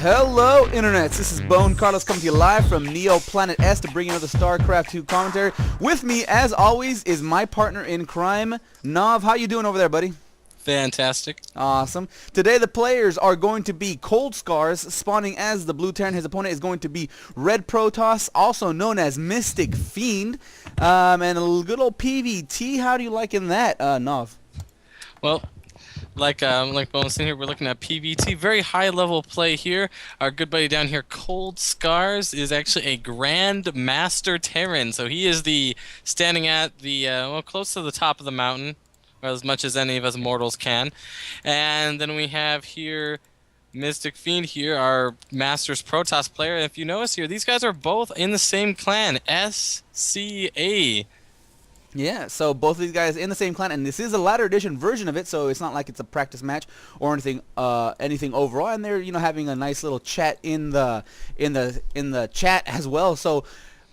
Hello, internets. This is BoneCarlos coming to you live from Neo Planet S to bring you another StarCraft 2 commentary. With me, as always, is my partner in crime, Nav. How you doing over there, buddy? Fantastic. Awesome. Today the players are going to be ColdScars, spawning as the Blue Terran. His opponent is going to be Red Protoss, also known as Mysticfiend, and a good old PvT. How do you like in that, Nav? Well, like Bones in here, we're looking at PvT. Very high level play here. Our good buddy down here, ColdScars, is actually a Grand Master Terran. So he is the standing at the close to the top of the mountain, or as much as any of us mortals can. And then we have here Mysticfiend here, our Masters Protoss player. And if you notice here, these guys are both in the same clan, SCA. Yeah, so both of these guys in the same clan, and this is a ladder edition version of it, so it's not like it's a practice match or anything overall. And they're having a nice little chat in the chat as well. So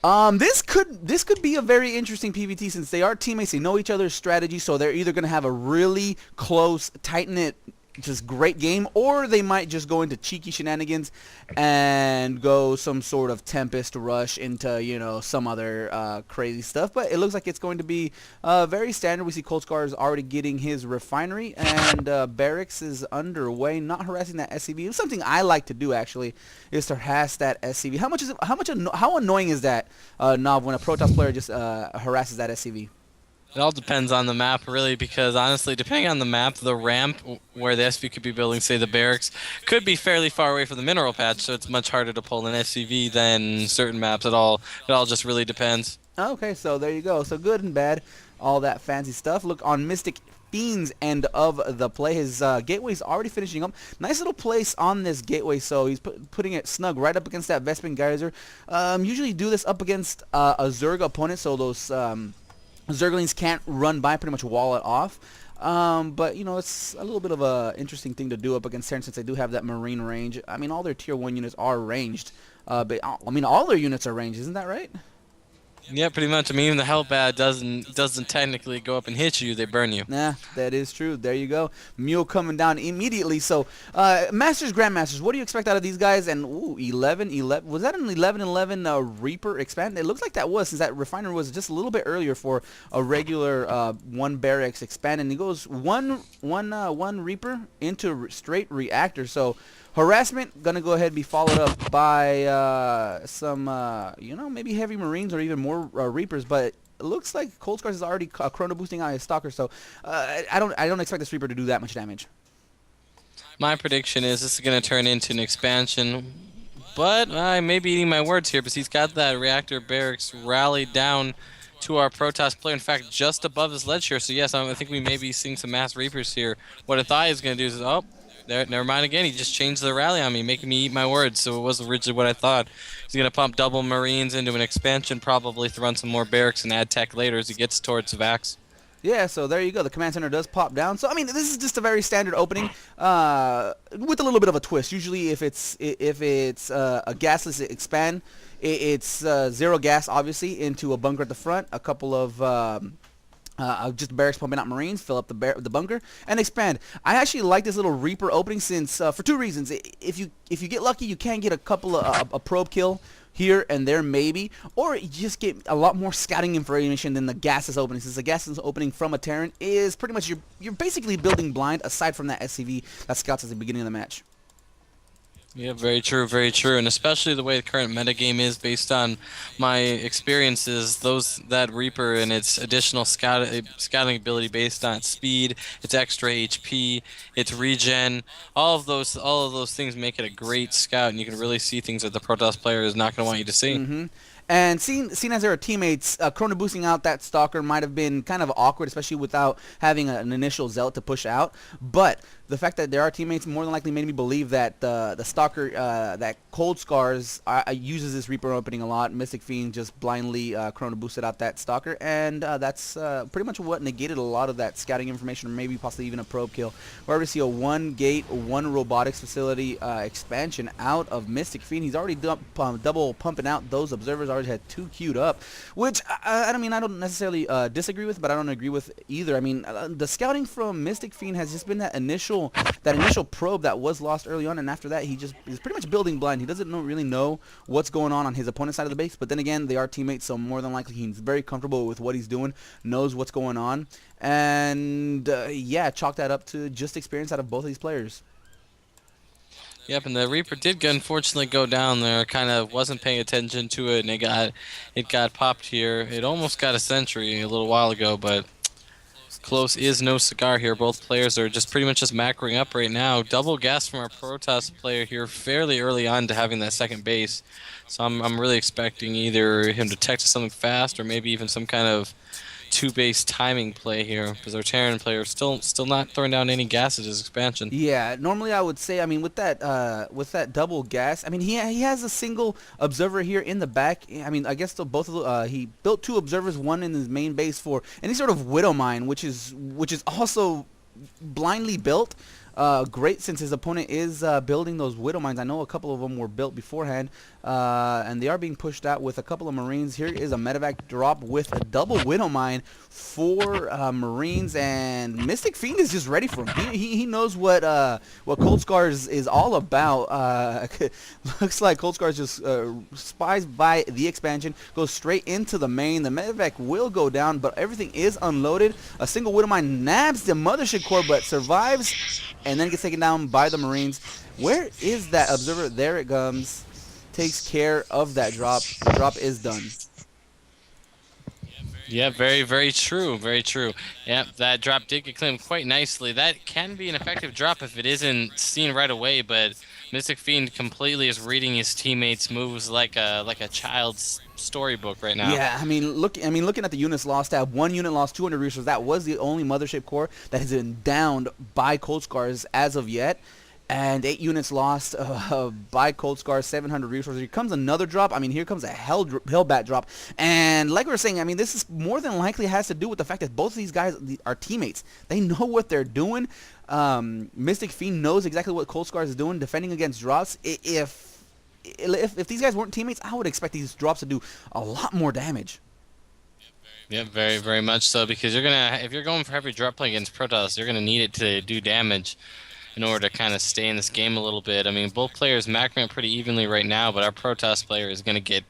this could be a very interesting PvT since they are teammates. They know each other's strategy, so they're either going to have a really close, tight-knit, just great game, or they might just go into cheeky shenanigans and go some sort of Tempest rush into some other crazy stuff. But it looks like it's going to be very standard. We see ColdScar is already getting his refinery, and Barracks is underway, not harassing that SCV. It's something I like to do actually, is to harass that SCV. How annoying is that, Nav, when a Protoss player just harasses that SCV? It all depends on the map, really, because honestly, depending on the map, the ramp where the SV could be building, say the barracks, could be fairly far away from the mineral patch, so it's much harder to pull an SCV than certain maps at all. It all just really depends. Okay, so there you go. So good and bad, all that fancy stuff. Look, on Mysticfiend's end of the play, his gateway's already finishing up. Nice little place on this gateway, so he's putting it snug right up against that Vespin Geyser. Usually do this up against a Zerg opponent, so those Zerglings can't run by, pretty much wall it off. But it's a little bit of a interesting thing to do up against Terran since they do have that marine range. I mean, all their tier 1 units are ranged. But I mean, all their units are ranged, isn't that right? Yeah, pretty much. I mean, even the Hellbat doesn't technically go up and hit you; they burn you. Nah, that is true. There you go. Mule coming down immediately. So, Masters, Grandmasters, what do you expect out of these guys? And 11. Was that an 11-11 Reaper expand? It looks like that was, since that refinery was just a little bit earlier for a regular one barracks expand, and he goes one Reaper into straight reactor. So. Harassment gonna go ahead and be followed up by some maybe heavy Marines or even more Reapers, but it looks like ColdScars is already chrono boosting out his Stalker, so I don't expect this Reaper to do that much damage. My prediction is this is gonna turn into an expansion, but I may be eating my words here because he's got that reactor barracks rallied down to our Protoss player, in fact just above his ledge here. So yes, I think we may be seeing some mass Reapers here. What I thought he was gonna do is never mind again. He just changed the rally on me, making me eat my words. So it was originally what I thought. He's going to pump double Marines into an expansion, probably throw in some more barracks and add tech later as he gets towards Vax. Yeah, so there you go. The command center does pop down. So I mean, this is just a very standard opening with a little bit of a twist. Usually, if it's a gasless expand, it's zero gas, obviously, into a bunker at the front. A couple of just barracks pumping out Marines, fill up the bunker, and expand. I actually like this little Reaper opening since for two reasons. If you get lucky, you can get a couple of a probe kill here and there maybe, or you just get a lot more scouting information than the gases opening. Since the gases opening from a Terran is pretty much you're basically building blind aside from that SCV that scouts at the beginning of the match. Yeah, very true, and especially the way the current metagame is based on my experiences, that Reaper and its additional scouting ability based on its speed, its extra HP, its regen, all of those things make it a great scout, and you can really see things that the Protoss player is not going to want you to see. Mm-hmm. And seeing as there are teammates, chrono boosting out that Stalker might have been kind of awkward, especially without having an initial Zealot to push out. But the fact that there are teammates more than likely made me believe that the Stalker, that ColdScars uses this Reaper opening a lot. Mysticfiend just blindly chrono boosted out that Stalker, and that's pretty much what negated a lot of that scouting information, or maybe possibly even a probe kill. We're able to see a one gate, one robotics facility expansion out of Mysticfiend. He's already double pumping out those observers. Already had 2 queued up, which I mean, I don't necessarily disagree with, but I don't agree with either. I mean, the scouting from Mysticfiend has just been that initial initial probe that was lost early on, and after that he just is pretty much building blind. He doesn't really know what's going on his opponent's side of the base, but then again, they are teammates, so more than likely he's very comfortable with what he's doing, knows what's going on, and yeah, chalk that up to just experience out of both of these players. Yep, and the Reaper did unfortunately go down there. Kind of wasn't paying attention to it, and it got popped here. It almost got a sentry a little while ago, but close is no cigar here. Both players are just pretty much just macroing up right now. Double gas from our Protoss player here fairly early on to having that second base. So I'm really expecting either him to tech to something fast or maybe even some kind of two-base timing play here, because our Terran player is still not throwing down any gas at his expansion. Yeah, normally I would say, I mean, with that double gas, I mean, he has a single observer here in the back. I mean, I guess both of he built 2 observers, one in his main base for any sort of widow mine, which is also blindly built. Great, since his opponent is building those widow mines. I know a couple of them were built beforehand, and they are being pushed out with a couple of Marines. Here is a medevac drop with a double widow mine for Marines, and Mysticfiend is just ready for him. He knows what ColdScar is all about. Looks like ColdScar just spies by the expansion, goes straight into the main. The medevac will go down, but everything is unloaded. A single widow mine nabs the mothership core, but survives, and then gets taken down by the Marines. Where is that observer? There it comes. Takes care of that drop. The drop is done. Yeah, very, very true. Very true. Yep, that drop did get claimed quite nicely. That can be an effective drop if it isn't seen right away, but Mysticfiend completely is reading his teammates' moves like a child's storybook right now. Yeah, I mean, looking at the units lost, tab, 1 unit lost 200 resources. That was the only mothership core that has been downed by ColdScars as of yet. And 8 units lost by ColdScar, 700 resources. Here comes another drop. I mean, here comes a Hellbat drop. And like we were saying, I mean, this is more than likely has to do with the fact that both of these guys are teammates. They know what they're doing. Mysticfiend knows exactly what ColdScar is doing, defending against drops. If these guys weren't teammates, I would expect these drops to do a lot more damage. Yeah, very, very much so, because if you're going for heavy drop play against Protoss, you're gonna need it to do damage in order to kind of stay in this game a little bit. I mean, both players macroing it pretty evenly right now, but our Protoss player is going to get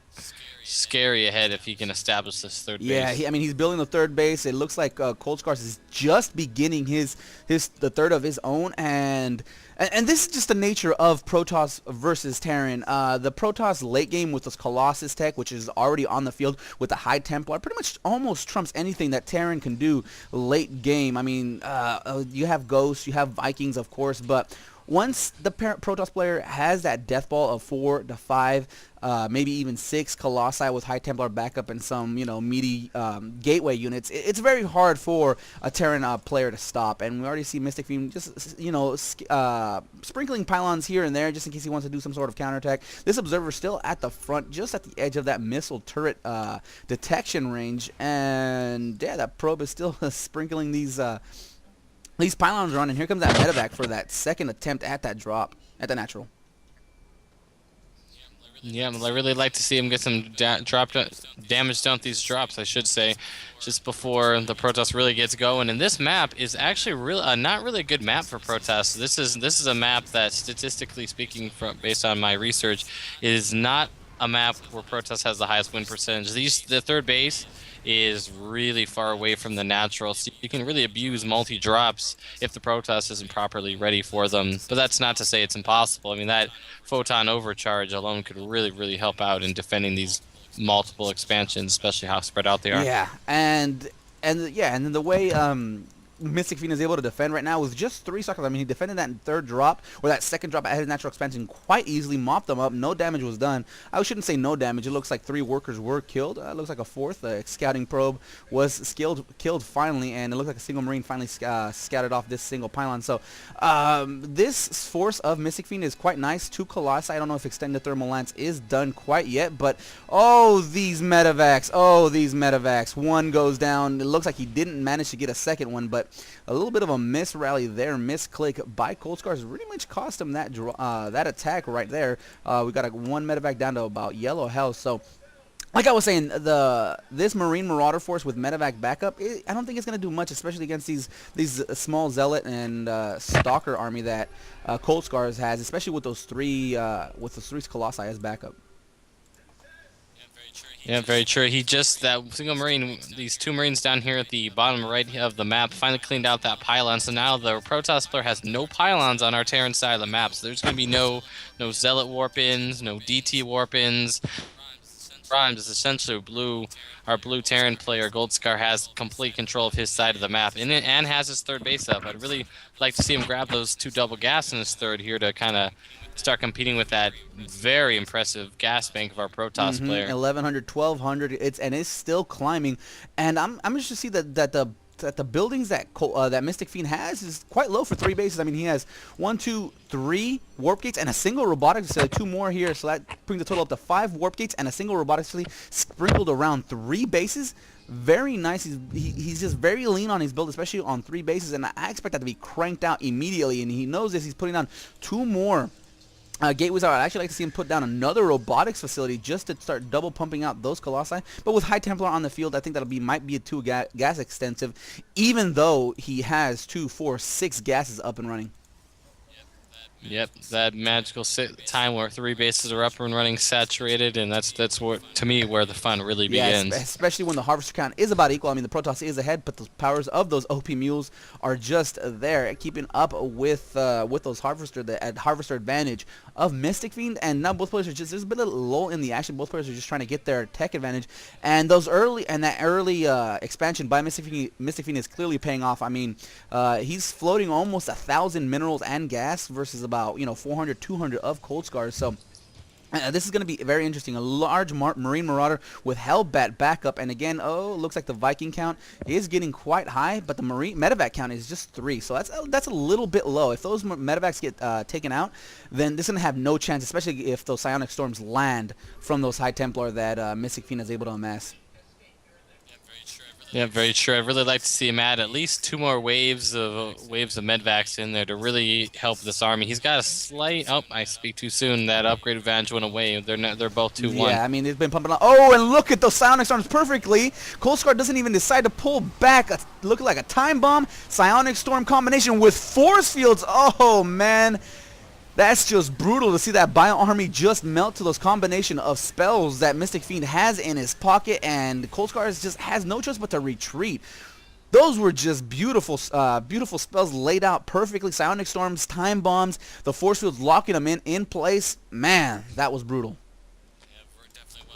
scary ahead if he can establish this third base. Yeah, I mean, he's building the third base. It looks like ColdScars is just beginning the third of his own, and this is just the nature of Protoss versus Terran. The Protoss late game with this Colossus tech, which is already on the field with the High Templar, pretty much almost trumps anything that Terran can do late game. I mean, you have Ghosts, you have Vikings, of course, but once the Protoss player has that death ball of 4 to 5, maybe even 6 Colossi with High Templar backup and some, meaty gateway units, it's very hard for a Terran player to stop. And we already see Mysticfiend just, sprinkling pylons here and there just in case he wants to do some sort of counterattack. This observer still at the front, just at the edge of that missile turret detection range. And yeah, that probe is still sprinkling these pylons around, and here comes that medevac for that second attempt at that drop, at the natural. Yeah, well, I really like to see him get some damage done with these drops, I should say, just before the Protoss really gets going. And this map is actually not really a good map for Protoss. This is a map that, statistically speaking, based on my research, is not a map where Protoss has the highest win percentage. The third base is really far away from the natural, so you can really abuse multi-drops if the Protoss isn't properly ready for them. But that's not to say it's impossible. I mean, that photon overcharge alone could really, really help out in defending these multiple expansions, especially how spread out they are. Yeah, and then the way Mysticfiend is able to defend right now with just 3 suckers. I mean, he defended that third drop, or that second drop at his natural expansion quite easily, mopped them up. No damage was done. I shouldn't say no damage. It looks like 3 workers were killed. It looks like a 4th. Scouting probe was killed finally, and it looks like a single Marine finally scouted off this single pylon. So this force of Mysticfiend is quite nice. 2 Colossi. I don't know if Extended Thermal Lance is done quite yet, but oh, these medevacs. Oh, these medevacs. 1 goes down. It looks like he didn't manage to get a second one, but a little bit of a miss rally there, misclick by ColdScars really much cost him that attack right there. We got 1 medevac down to about yellow health, so like I was saying, this Marine Marauder force with medevac backup, I don't think it's going to do much, especially against these small Zealot and Stalker army that ColdScars has, especially with those three Colossi as backup. Yeah, very true. He just, that single Marine, these two Marines down here at the bottom right of the map finally cleaned out that pylon. So now the Protoss player has no pylons on our Terran side of the map. So there's going to be no Zealot warp-ins, no DT warp-ins. Primes is essentially our blue Terran player, GoldScar, has complete control of his side of the map and has his third base up. I'd really like to see him grab those 2 double gas in his third here to kind of start competing with that very impressive gas bank of our Protoss player. 1100, 1200, it's still climbing, and I'm interested to see that the buildings that that Mysticfiend has is quite low for 3 bases. I mean, he has 1, 2, 3 warp gates and a single robotics facility, 2 more here, so that brings the total up to 5 warp gates and a single robotics facility sprinkled around 3 bases. Very nice. He's just very lean on his build, especially on 3 bases, and I expect that to be cranked out immediately, and he knows this. He's putting on 2 more gateways. I'd actually like to see him put down another robotics facility just to start double pumping out those Colossi. But with High Templar on the field, I think might be a 2 gas extensive, even though he has 2, 4, 6 gases up and running. Yep, that magical time where 3 bases are up and running saturated, and that's what, to me, where the fun really begins. Especially when the harvester count is about equal. I mean, the Protoss is ahead, but the powers of those OP mules are just there, keeping up with those harvester advantage of Mysticfiend. And now both players are just, there's a bit of a lull in the action. Both players are just trying to get their tech advantage, and that early expansion by Mysticfiend is clearly paying off. I mean, he's floating almost 1,000 minerals and gas versus about 400, 200 of ColdScars. So this is going to be very interesting. A large Marine Marauder with Hellbat backup, and again, looks like the Viking count is getting quite high, but the Marine medevac count is just 3, so that's a little bit low. If those medevacs get taken out, then this is going to have no chance, especially if those Psionic Storms land from those High Templar that Mysticfiend is able to amass. Yeah, very true. I'd really like to see him add at least 2 more waves of medvacs in there to really help this army. He's got a slight, I speak too soon. That upgrade advantage went away. They're both 2-1. Yeah, I mean, they've been pumping on. Oh, and look at those Psionic Storms perfectly. ColdScar doesn't even decide to pull back. Looking like a time bomb Psionic Storm combination with force fields. Oh man. That's just brutal to see that Bio Army just melt to those combination of spells that Mysticfiend has in his pocket, and ColdScar just has no choice but to retreat. Those were just beautiful spells laid out perfectly. Psionic Storms, Time Bombs, the Force Fields locking them in place. Man, that was brutal.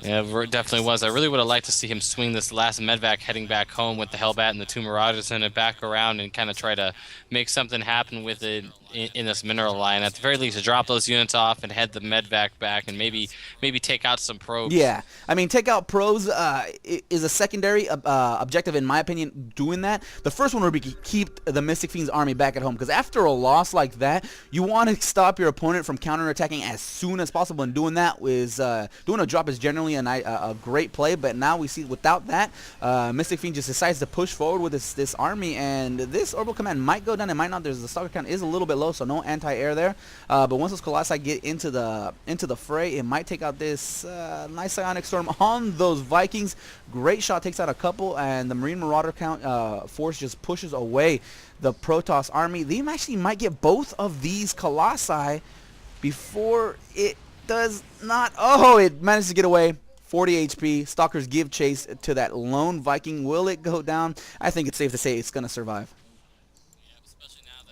Yeah, it definitely was. I really would have liked to see him swing this last medvac heading back home with the Hellbat and the 2 Marauders in it back around and kind of try to make something happen with it in this mineral line. At the very least, to drop those units off and head the medvac back and maybe take out some probes. Yeah, I mean, take out probes is a secondary objective, in my opinion, doing that. The first one would be keep the Mysticfiend's army back at home, because after a loss like that, you want to stop your opponent from counterattacking as soon as possible, and doing that is doing a drop is generally a great play. But now we see without that, Mysticfiend just decides to push forward with this army, and this orbital command might go down, it might not. The stalker count is a little bit low, so no anti-air there. But once those Colossi get into the fray, it might take out this nice Psionic Storm on those Vikings. Great shot, takes out a couple, and the Marine Marauder count force just pushes away the Protoss army. They actually might get both of these Colossi before it does not. Oh, it managed to get away. 40 HP. Stalkers give chase to that lone Viking. Will it go down? I think it's safe to say it's going to survive.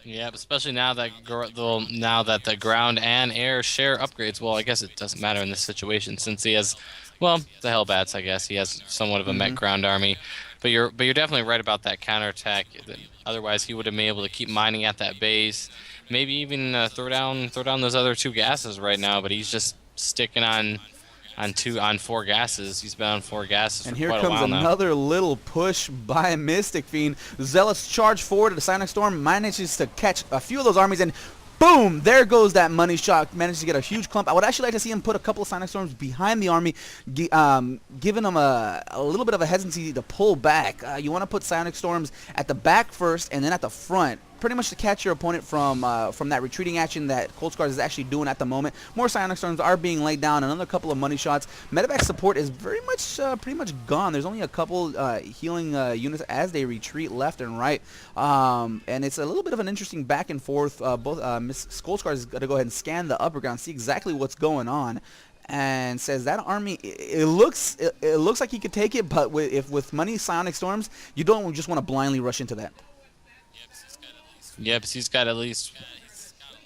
Yeah, especially now that the ground and air share upgrades. Well, I guess it doesn't matter in this situation since he has, well, the Hellbats. I guess he has somewhat of a mech ground army, but you're definitely right about that counterattack. Otherwise, he would have been able to keep mining at that base, maybe even throw down those other 2 gases right now. But he's just sticking on 4 gases. He's been on 4 gases and for quite a while now. And here comes another little push by Mysticfiend. Zealots charge forward. The Psionic Storm manages to catch a few of those armies, and boom! There goes that money shot. Managed to get a huge clump. I would actually like to see him put a couple of Psionic Storms behind the army, giving them a little bit of a hesitancy to pull back. You want to put Psionic Storms at the back first, and then at the front. pretty much to catch your opponent from that retreating action that ColdScar is actually doing at the moment. More Psionic Storms are being laid down. Another couple of money shots. Medevac support is very much pretty much gone. There's only a couple healing units as they retreat left and right, and it's a little bit of an interesting back and forth. Miss ColdScar is going to go ahead and scan the upper ground, see exactly what's going on, and says that army, it looks like he could take it, but with money Psionic Storms, you don't just want to blindly rush into that. Yep, he's got at least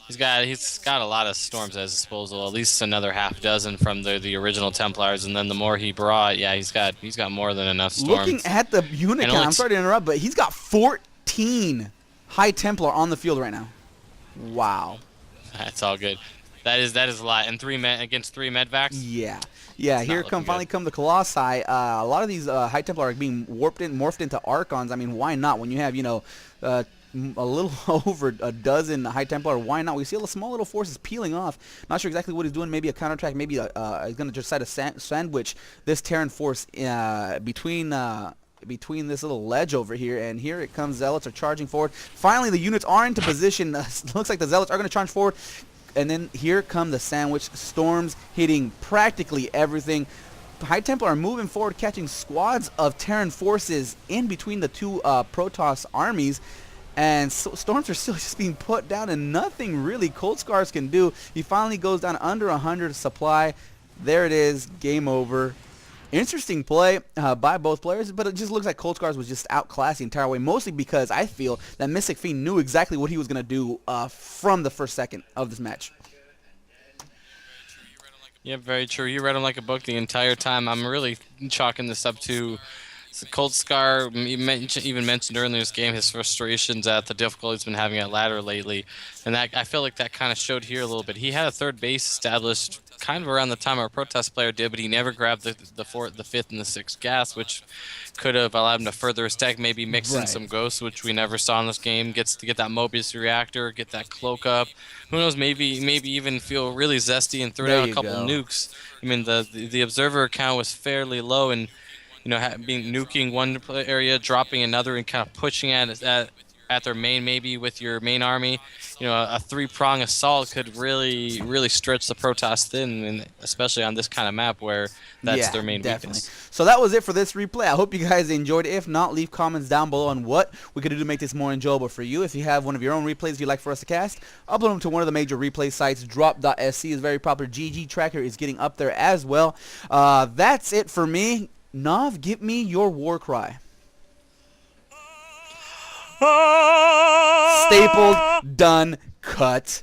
he's got a lot of storms at his disposal, at least another half dozen from the original Templars, and then the more he brought, yeah, he's got more than enough storms. Looking at the unit count, I'm sorry to interrupt, but he's got 14 High Templar on the field right now. Wow. That's all good. That is a lot. And against three medvacs? Yeah. Yeah, here finally come the Colossi. A lot of these High Templar are being morphed into Archons. I mean, why not? When you have, a little over a dozen High Templar, why not? We see a small little forces peeling off. Not sure exactly what he's doing. Maybe a counterattack. Maybe he's going to just try to sandwich this Terran force between this little ledge over here, and here it comes. Zealots are charging forward. Finally, the units are into position. Looks like the Zealots are going to charge forward, and then here come the sandwich storms hitting practically everything. High Templar are moving forward, catching squads of Terran forces in between the two Protoss armies, and storms are still just being put down, and nothing really ColdScars can do. He finally goes down under 100 supply. There it is, game over. Interesting play by both players, but it just looks like ColdScars was just outclassed the entire way, mostly because I feel that Mysticfiend knew exactly what he was going to do from the first second of this match. Yeah, very true. You read him like a book the entire time. I'm really chalking this up to ColdScar. Even mentioned earlier in this game his frustrations at the difficulty he's been having at ladder lately, and that I feel like that kind of showed here a little bit. He had a third base established kind of around the time our Protest player did, but he never grabbed the fourth, the fifth, and the sixth gas, which could have allowed him to further his stack, maybe mix in some ghosts, which we never saw in this game. Gets to get that Mobius reactor, get that cloak up. Who knows? Maybe even feel really zesty and throw down a couple nukes. I mean, the observer count was fairly low, and being nuking one area, dropping another, and kind of pushing at their main, maybe with your main army. A three-prong assault could really stretch the Protoss thin, and especially on this kind of map where that's their main weakness. So that was it for this replay. I hope you guys enjoyed it. If not, leave comments down below on what we could do to make this more enjoyable for you. If you have one of your own replays you'd like for us to cast, upload them to one of the major replay sites. Drop.sc is very popular. GG Tracker is getting up there as well. That's it for me. Nav, give me your war cry. Stapled, done, cut.